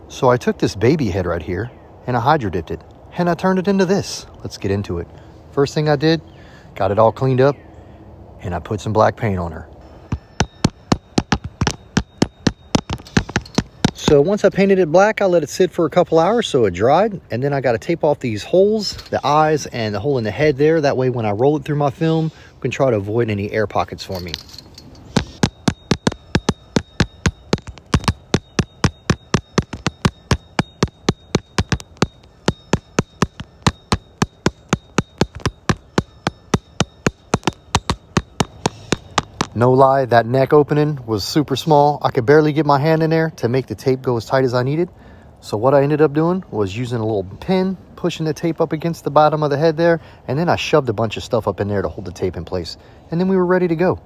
So I took this baby head right here and I hydro dipped it and I turned it into this. Let's get into it. First thing I did, got it all cleaned up and I put some black paint on her. So once I painted it black, I let it sit for a couple hours so it dried, and then I got to tape off these holes, the eyes and the hole in the head there. That way when I roll it through my film, I can try to avoid any air pockets for me. No lie, that neck opening was super small. I could barely get my hand in there to make the tape go as tight as I needed. So what I ended up doing was using a little pin, pushing the tape up against the bottom of the head there, and then I shoved a bunch of stuff up in there to hold the tape in place. And then we were ready to go.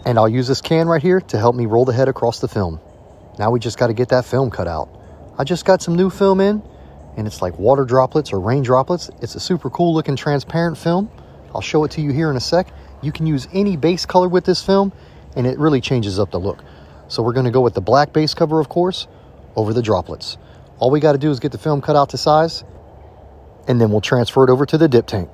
And I'll use this can right here to help me roll the head across the film. Now we just got to get that film cut out. I just got some new film in, and it's like water droplets or rain droplets. It's a super cool looking transparent film. I'll show it to you here in a sec. You can use any base color with this film and it really changes up the look. So we're going to go with the black base cover, of course, over the droplets. All we got to do is get the film cut out to size and then we'll transfer it over to the dip tank.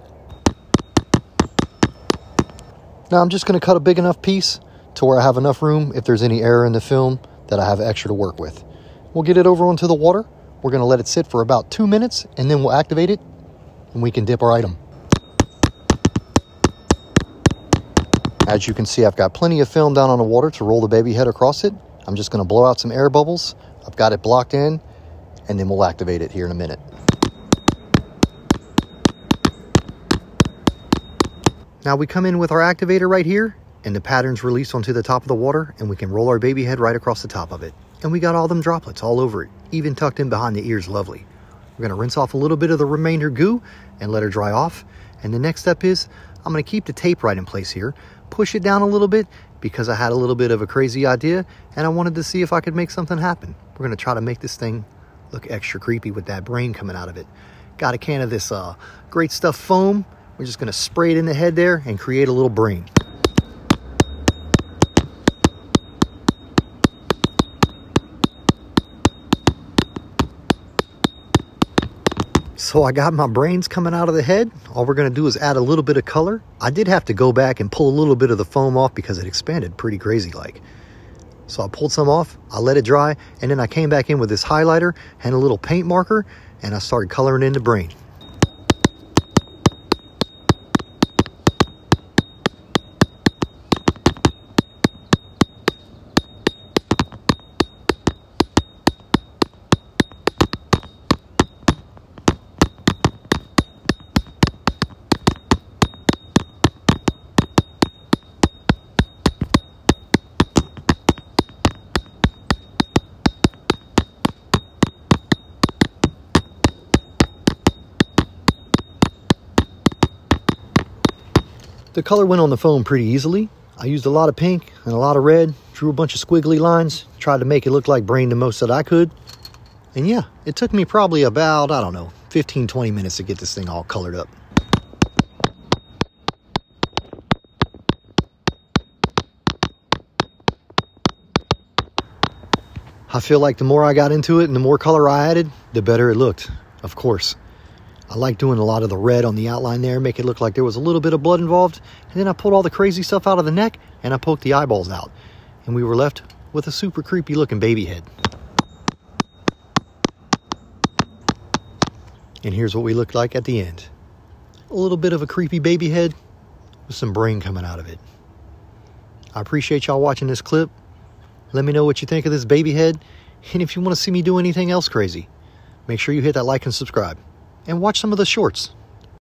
Now I'm just going to cut a big enough piece to where I have enough room if there's any error in the film that I have extra to work with. We'll get it over onto the water. We're going to let it sit for about 2 minutes and then we'll activate it and we can dip our item. As you can see, I've got plenty of film down on the water to roll the baby head across it. I'm just going to blow out some air bubbles. I've got it blocked in, and then we'll activate it here in a minute. Now we come in with our activator right here, and the pattern's released onto the top of the water, and we can roll our baby head right across the top of it. And we got all them droplets all over it, even tucked in behind the ears lovely. We're going to rinse off a little bit of the remainder goo and let her dry off. And the next step is I'm going to keep the tape right in place here, push it down a little bit because I had a little bit of a crazy idea and I wanted to see if I could make something happen. We're going to try to make this thing look extra creepy with that brain coming out of it. Got a can of this great stuff foam. We're just going to spray it in the head there and create a little brain. So I got my brains coming out of the head. All we're going to do is add a little bit of color. I did have to go back and pull a little bit of the foam off because it expanded pretty crazy like. So I pulled some off, I let it dry, and then I came back in with this highlighter and a little paint marker, and I started coloring in the brain. The color went on the foam pretty easily. I used a lot of pink and a lot of red, drew a bunch of squiggly lines, tried to make it look like brain the most that I could. And yeah, it took me probably about, I don't know, 15-20 minutes to get this thing all colored up. I feel like the more I got into it and the more color I added, the better it looked, of course. I like doing a lot of the red on the outline there, make it look like there was a little bit of blood involved. And then I pulled all the crazy stuff out of the neck and I poked the eyeballs out. And we were left with a super creepy looking baby head. And here's what we looked like at the end. A little bit of a creepy baby head with some brain coming out of it. I appreciate y'all watching this clip. Let me know what you think of this baby head. And if you want to see me do anything else crazy, make sure you hit that like and subscribe. And watch some of the shorts.